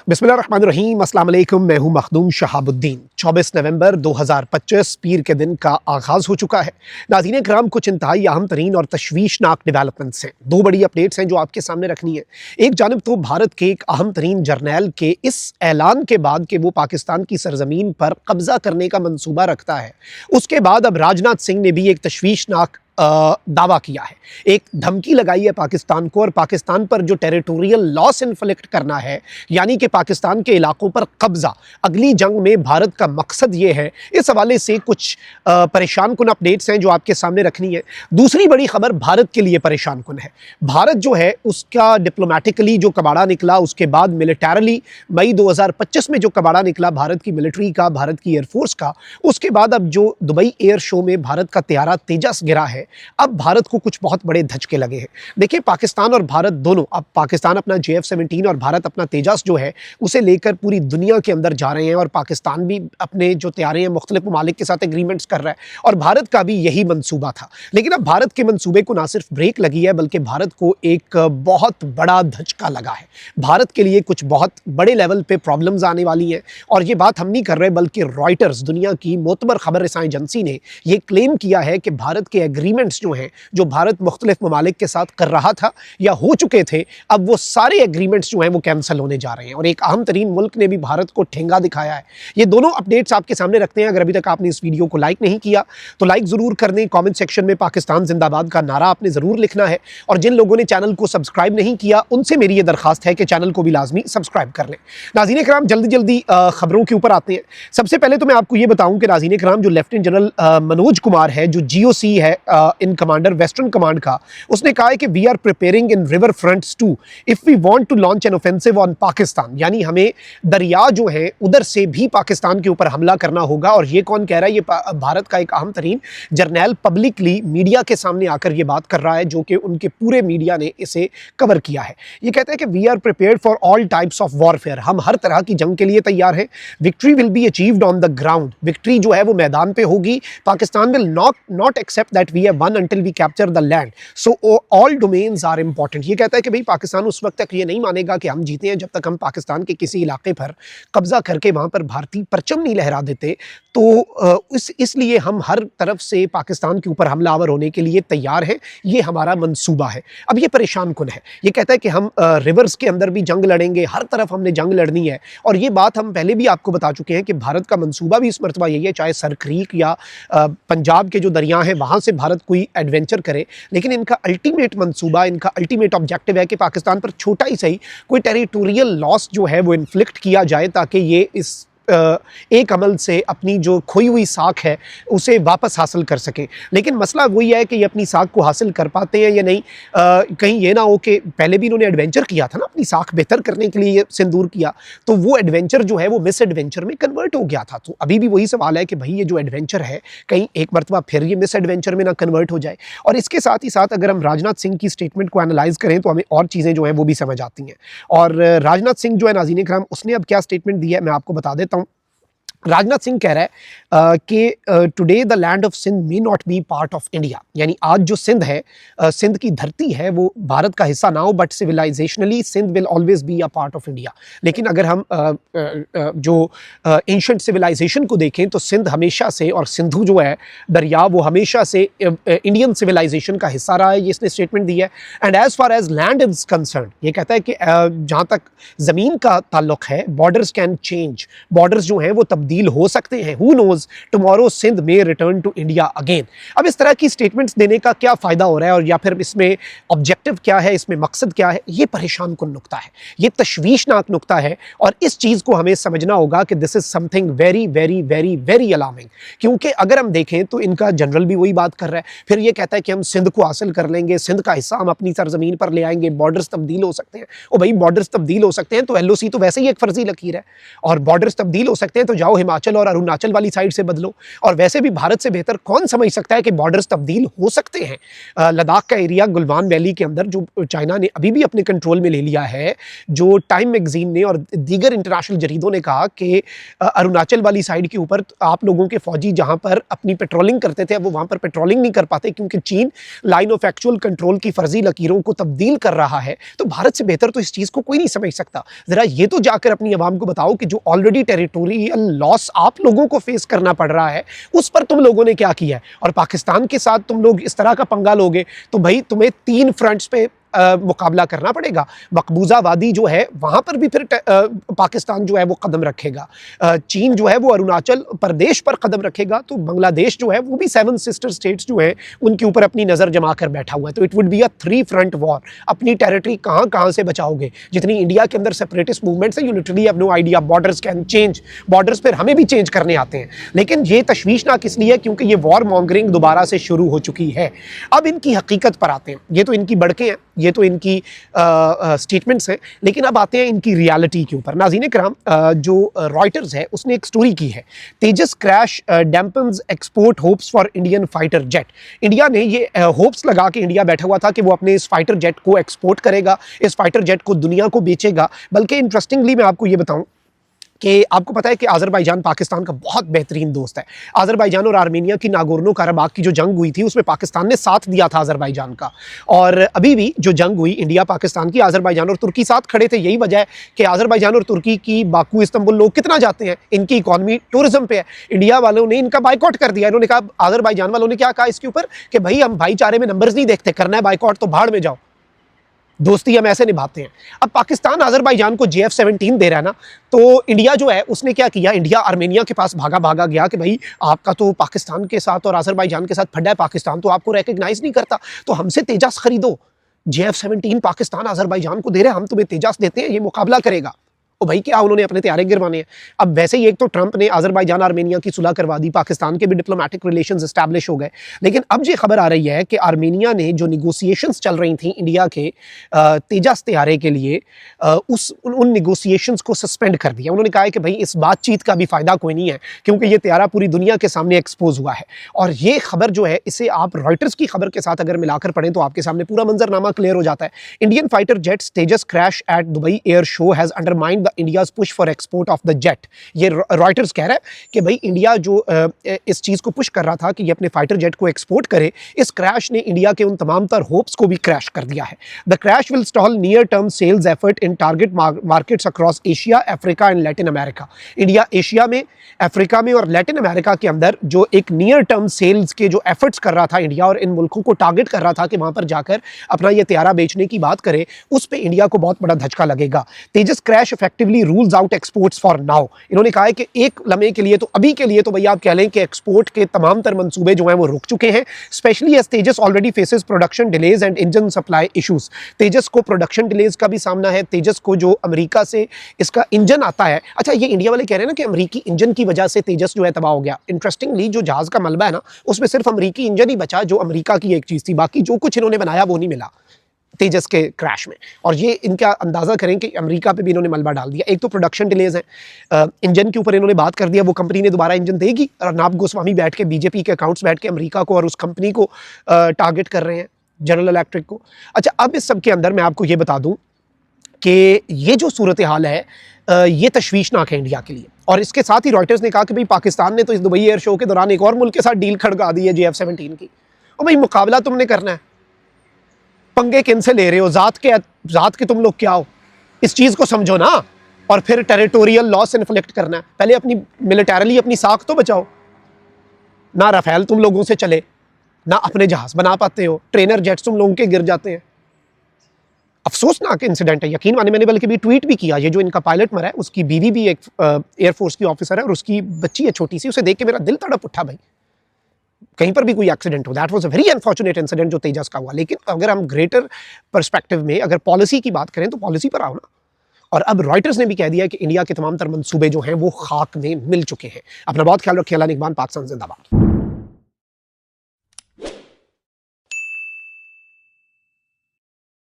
बिस्मिल्लाहिर्रहमानिर्रहीम, अस्सलाम वालेकुम। मैं हूं मखदूम शहाबुद्दीन। 24 नवंबर 2025 पीर के दिन का आगाज़ हो चुका है। नाज़रीन किराम, कुछ इंतहाई अहम तरीन और तशवीशनाक डेवलपमेंट्स हैं। दो बड़ी अपडेट्स हैं जो आपके सामने रखनी है। एक जानिब तो भारत के एक अहम तरीन जर्नैल के इस ऐलान के बाद कि वो पाकिस्तान की सरजमीन पर कब्जा करने का मंसूबा रखता है, उसके बाद अब राजनाथ सिंह ने भी एक तशवीशनाक दावा किया है, एक धमकी लगाई है पाकिस्तान को, और पाकिस्तान पर जो टेरिटोरियल लॉस इन्फ्लिक्ट करना है, यानी कि पाकिस्तान के इलाकों पर कब्जा, अगली जंग में भारत का मकसद ये है। इस हवाले से कुछ परेशान कुन अपडेट्स हैं जो आपके सामने रखनी है। दूसरी बड़ी खबर भारत के लिए परेशान कुन है। भारत जो है उसका डिप्लोमेटिकली जो कबाड़ा निकला, उसके बाद मिलिटरली मई 2025 में जो कबाड़ा निकला भारत की मिलिट्री का, भारत की एयरफोर्स का, उसके बाद अब जो दुबई एयर शो में भारत का त्यारा तेजस गिरा है, अब भारत को कुछ बहुत बड़े धचके लगे हैं। देखिए, पाकिस्तान और भारत दोनों, अब पाकिस्तान अपना JF-17 और भारत अपना तेजस जो है उसे लेकर पूरी दुनिया के अंदर जा रहे हैं, और पाकिस्तान भी अपने जो तैयारे हैं मुख्तलिफ ममालिक के साथ एग्रीमेंट्स कर रहा है, और भारत का भी यही मंसूबा था। लेकिन अब भारत के मंसूबे को ना सिर्फ ब्रेक लगी है, बल्कि भारत को एक बहुत बड़ा धचका लगा है। भारत के लिए कुछ बहुत बड़े लेवल पे प्रॉब्लम्स आने वाली हैं, और ये बात हम नहीं कर रहे, बल्कि रॉयटर्स, दुनिया की मोतबर खबर रसां एजेंसी ने यह क्लेम किया है कि भारत के एग्रीमेंट्स जो हैं, जो भारत मुख्तलिफ ममालिक के साथ कर रहा था या हो चुके थे, अब वो सारे एग्रीमेंट्स जो हैं वो कैंसिल होने जा रहे हैं, और एक अहम तरीन मुल्क ने भी भारत को ठेंगा दिखाया है। ये दोनों अपडेट्स आपके सामने रखते हैं। अगर अभी तक आपने इस वीडियो को लाइक नहीं किया तो लाइक ज़रूर कर दें। कमेंट सेक्शन में पाकिस्तान जिंदाबाद का नारा आपने ज़रूर लिखना है, और जिन लोगों ने चैनल को सब्सक्राइब नहीं किया उनसे मेरी ये दरख्वास्त है कि चैनल को भी लाजमी सब्सक्राइब कर लें। नाज़रीन किराम, जल्दी जल्दी खबरों के ऊपर आते हैं। सबसे पहले तो मैं आपको ये बताऊं कि नाज़रीन किराम, जो लेफ्टिनेंट जनरल मनोज कुमार है, जो GOC है इन कमांडर वेस्टर्न कमांड का, उसने कहा है कि we are preparing in river fronts too if we want to launch an offensive on Pakistan. यानी हमें दरिया जो है उधर से भी पाकिस्तान के ऊपर हमला करना होगा। और ये कौन कह रहा है? ये भारत का एक अहम तरीन जर्नैल पब्लिकली मीडिया के सामने आकर ये बात कर रहा है, जो कि उनके पूरे मीडिया ने इसे कवर किया है। ये कहते हैं कि we are prepared for all types of warfare. हम हर तरह की जंग के लिए तैयार हैं। Victory will be achieved on the ground. Victory जो है वो मैदान पे होगी। Pakistan will not accept that we have won until we capture the land, so all domains are important। ये कहता है कि भाई पाकिस्तान उस वक्त तक ये नहीं मानेगा कि हम जीते हैं जब तक हम पाकिस्तान के किसी इलाके पर कब्जा करके वहां पर भारतीय परचम नहीं लहरा देते। तो इसलिए हम हर तरफ से पाकिस्तान के ऊपर हमलावर होने के लिए तैयार हैं। ये हमारा मंसूबा है। अब ये परेशान कुन है। ये कहता है कि हम रिवर्स के अंदर भी जंग लड़ेंगे, हर तरफ हमने जंग लड़नी है। और ये बात हम पहले भी आपको बता चुके हैं कि भारत का मंसूबा भी इस मरतबा यही है, चाहे सर क्रीक या पंजाब के जो दरिया हैं वहां से भारत कोई एडवेंचर करे, लेकिन इनका अल्टीमेट मंसूबा, इनका अल्टीमेट ऑब्जेक्टिव है कि पाकिस्तान पर छोटा ही सही कोई टेरिटोरियल लॉस जो है वो इन्फ्लिक्ट किया जाए, ताकि ये इस एक अमल से अपनी जो खोई हुई साख है उसे वापस हासिल कर सकें। लेकिन मसला वही है कि ये अपनी साख को हासिल कर पाते हैं या नहीं। कहीं ये ना हो कि पहले भी इन्होंने एडवेंचर किया था ना, अपनी साख बेहतर करने के लिए सिंदूर किया, तो वो एडवेंचर जो है वो मिस एडवेंचर में कन्वर्ट हो गया था। तो अभी भी वही सवाल है कि भाई ये जो एडवेंचर है कहीं एक मरतबा फिर ये मिस एडवेंचर में ना कन्वर्ट हो जाए। और इसके साथ ही साथ अगर हम राजनाथ सिंह की स्टेटमेंट को एनालाइज करें तो हमें और चीज़ें जो हैं वो भी समझ आती हैं। और राजनाथ सिंह जो है, नाज़रीन किराम, उसने अब क्या स्टेटमेंट दी है मैं आपको बता देता हूँ। राजनाथ सिंह कह रहा है कि today the land of Sindh may not be part of India. यानी आज जो सिंध है, सिंध की धरती है, वो भारत का हिस्सा ना हो, but civilisationally Sindh will always be a part of India. लेकिन अगर हम जो एंशंट सिविलाइजेशन को देखें तो सिंध हमेशा से, और सिंधु जो है दरिया, वो हमेशा से इंडियन सिविलाइजेशन का हिस्सा रहा है। ये इसने स्टेटमेंट दी है। And as far as land is concern, ये कहता है कि जहाँ तक ज़मीन का ताल्लुक है, बॉर्डर्स कैन चेंज। बॉर्डर्स जो हैं वो तब्दील हो सकते हैं। Who knows, tomorrow सिंध में रिटर्न टू इंडिया अगेन। अब इस तरह की स्टेटमेंट्स देने का क्या फायदा हो रहा है, और या फिर इसमें ऑब्जेक्टिव क्या है, इसमें मकसद क्या है? ये परेशान कुन नुक्ता है, ये तशवीशनाक नुक्ता है, और इस चीज को हमें समझना होगा कि this is something very very very very alarming. क्योंकि अगर हम देखें तो इनका जनरल भी वही बात कर रहा है। फिर ये कहता है कि हम सिंध को हासिल कर लेंगे, सिंध का हिस्सा हम अपनी सरजमीन पर ले आएंगे, बॉर्डर्स तब्दील हो सकते हैं। और भाई बॉर्डर्स तब्दील हो सकते हैं तो LOC तो वैसे ही एक फर्जी लकीर है, और बॉर्डर्स तब्दील हो सकते हैं तो जाओ हिमाचल और अरुणाचल वाली साइड से बदलो। और वैसे भी भारत से बेहतर कौन समझ सकता है कि बॉर्डर्स तब्दील हो सकते हैं। लद्दाख का एरिया गलवान वैली के अंदर जो चाइना ने अभी भी अपने कंट्रोल में ले लिया है, जो टाइम मैगजीन ने और दीगर इंटरनेशनल जरीदों ने कहा कि अरुणाचल वाली साइड के ऊपर आप लोगों के फौजी जहां पर अपनी पेट्रोलिंग करते थे, अब वो वहां पर पेट्रोलिंग नहीं कर पाते क्योंकि चीन लाइन ऑफ एक्चुअल कंट्रोल की फर्जी लकीरों को तब्दील कर रहा है। तो भारत से बेहतर तो इस चीज को कोई नहीं समझ सकता। जरा ये तो जाकर अपनी आवाम को बताओ कि जो ऑलरेडी टेरिटोरियल लॉस आप लोगों को फेस करना पड़ रहा है, उस पर तुम लोगों ने क्या किया है। और पाकिस्तान के साथ तुम लोग इस तरह का पंगा लोगे तो भाई तुम्हें 3 फ्रंट्स पे मुकाबला करना पड़ेगा। मकबूजा वादी जो है वहां पर भी फिर पाकिस्तान जो है वो कदम रखेगा, चीन जो है वो अरुणाचल प्रदेश पर कदम रखेगा, तो बांग्लादेश जो है वो भी 7 सिस्टर स्टेट्स जो हैं उनके ऊपर अपनी नज़र जमा कर बैठा हुआ है। तो it would be a 3 front war. अपनी टेरिटरी कहाँ कहाँ से बचाओगे। जितनी इंडिया के अंदर सेपरेटिस्ट मूवमेंट्स है, you literally have no idea. Borders can change, borders फिर हमें भी चेंज करने आते हैं। लेकिन ये तशवीशनाक इसलिए है क्योंकि ये वॉर मॉन्गरिंग दोबारा से शुरू हो चुकी है। अब इनकी हकीकत पर आते हैं। ये तो इनकी बड़के हैं, ये तो इनकी स्टेटमेंट्स हैं, लेकिन अब आते हैं इनकी रियलिटी के ऊपर। नाज़रीन कराम, जो रॉयटर्स है उसने एक स्टोरी की है, Tejas crash dampens export hopes for Indian fighter jet. India ने ये होप्स लगा के इंडिया बैठा हुआ था कि वो अपने इस फाइटर जेट को एक्सपोर्ट करेगा, इस फाइटर जेट को दुनिया को बेचेगा। बल्कि इंटरेस्टिंगली मैं आपको ये बताऊं कि आपको पता है कि अज़रबैजान पाकिस्तान का बहुत बेहतरीन दोस्त है। अज़रबैजान और आर्मेनिया की नागोर्नो कराबाग की जो जंग हुई थी उसमें पाकिस्तान ने साथ दिया था अज़रबैजान का। और अभी भी जो जंग हुई इंडिया पाकिस्तान की, अज़रबैजान और तुर्की साथ खड़े थे। यही वजह है कि अज़रबैजान और तुर्की की बाकू इस्तांबुल लोग कितना जाते हैं, इनकी इकॉनमी टूरिज्म पे है। इंडिया वालों ने इनका बाइकआउट कर दिया। इन्होंने कहा, अज़रबैजान वालों ने क्या कहा इसके ऊपर कि भाई हम भाईचारे में नंबर्स नहीं देखते, करना है बाइकआउट तो भाड़ में जाओ, दोस्ती हम ऐसे निभाते हैं। अब पाकिस्तान अज़रबैजान को JF-17 दे रहा है ना, तो इंडिया जो है उसने क्या किया, इंडिया आर्मेनिया के पास भागा गया कि भाई आपका तो पाकिस्तान के साथ और अज़रबैजान के साथ फड्डा है, पाकिस्तान तो आपको रिकग्नाइज नहीं करता, तो हमसे तेजस खरीदो। JF-17 पाकिस्तान अज़रबैजान को दे रहे हैं, हम तुम्हें तेजस देते हैं, ये मुकाबला करेगा। ओ भाई क्या उन्होंने अपने तैयारे गिरवाने हैं। अब वैसे ही एक तो ट्रंप ने अज़रबैजान आर्मेनिया की सुलह करवा दी, पाकिस्तान के भी डिप्लोमेटिक रिलेशंस एस्टैब्लिश हो गए। लेकिन अब ये खबर आ रही है कि आर्मेनिया ने जो निगोसिएशंस चल रही थी इंडिया के तेजस तैयारे के लिए, उन निगोसिएशंस को सस्पेंड कर दिया। उन्होंने कहा है कि भाई इस बातचीत का भी फ़ायदा कोई नहीं है क्योंकि ये तैयारा पूरी दुनिया के सामने एक्सपोज हुआ है। और ये खबर जो है इसे आप रॉयटर्स की खबर के साथ अगर मिलाकर पढ़ें तो आपके सामने पूरा मंजरनामा क्लियर हो जाता है। Indian fighter jets Tejas crash at Dubai air show has undermined the India's push for export of the jet. ये रॉयटर्स कह रहा है कि भाई इंडिया जो इस चीज़ को पुश कर रहा था कि ये अपने फाइटर जेट को एक्सपोर्ट करे, इस क्रैश ने इंडिया के उन तमाम तर होप्स को भी क्रैश कर दिया है। The crash will stall near term sales effort in target markets across Asia, Africa and Latin America. India Asia में, अफ्रीका में और लैटिन अमेरिका के अंदर जो एक नियर टर्म सेल्स के जो एफर्ट्स कर रहा था इंडिया, और इन मुल्कों को टारगेट कर रहा था कि वहां पर जाकर अपना ये तैयारा बेचने की बात करे, उस पर इंडिया को बहुत बड़ा धचका लगेगा। Tejas crash effectively rules out exports for now. इन्होंने कहा है कि एक लम्हे के लिए, तो अभी के लिए तो भैया आप कह लें कि एक्सपोर्ट के तमाम तर मंसूबे जो हैं वो रुक चुके हैं, especially as Tejas already faces production delays and engine supply issues. Tejas को प्रोडक्शन डिलेज का भी सामना है। तेजस को जो अमेरिका से इसका इंजन आता है, अच्छा ये इंडिया वाले कह रहे हैं ना कि अमेरिकी इंजन की वजह से तेजस जो है तबाह हो गया। इंटरेस्टिंगली जो जहाज का मलबा है ना उसमें सिर्फ अमेरिकी इंजन ही बचा जो अमेरिका की एक चीज़ थी, बाकी जो कुछ इन्होंने बनाया वो नहीं मिला तेजस के क्रैश में। और ये इनका अंदाज़ा करें कि अमेरिका पे भी इन्होंने मलबा डाल दिया। एक तो प्रोडक्शन डिलेज है, इंजन के ऊपर इन्होंने बात कर दिया, वो कंपनी ने दोबारा इंजन देगी, और अर्नाब गोस्वामी बैठ के बीजेपी के अकाउंट्स बैठ के अमेरिका को और उस कंपनी को टारगेट कर रहे हैं, जनरल इलेक्ट्रिक को। अच्छा, अब इस सब के अंदर मैं आपको ये बता दूं कि ये जो सूरत हाल है ये तशवीशनाक है इंडिया के लिए। और इसके साथ ही रॉयटर्स ने कहा कि भाई पाकिस्तान ने तो इस दुबई एयर शो के दौरान एक और मुल्क के साथ डील खड़का दी है JF-17 की। और भाई मुकाबला तुमने करना है, पंगे किन से ले रहे हो, जात के तुम लोग क्या हो, इस चीज़ को समझो ना। और फिर टेरिटोरियल लॉस इन्फ्लिक्ट करना है, पहले अपनी मिलिटरली अपनी साख तो बचाओ ना। राफेल तुम लोगों से चले ना, अपने जहाज बना पाते हो, ट्रेनर जेट्स तुम लोगों के गिर जाते हैं। अफसोसनाक इंसिडेंट है, यकीन माने। मैंने बल्कि भी ट्वीट भी किया, ये जो इनका पायलट मरा है उसकी बीवी भी एक एयरफोर्स की ऑफिसर है और उसकी बच्ची है छोटी सी, उसे देख के मेरा दिल तड़प उठा भाई, कहीं पर भी कोई एक्सीडेंट हो। That was a very unfortunate incident जो तेजस का हुआ। लेकिन अगर हम ग्रेटर पर्सपेक्टिव में अगर पॉलिसी की बात करें तो पॉलिसी पर आओ ना। और अब रॉयटर्स ने भी कह दिया कि इंडिया के तमाम तर मंसूबे जो हैं वो खाक में मिल चुके हैं। अपना बहुत ख्याल रखिए। अल्लाह निगहबान, पाकिस्तान जिंदाबाद।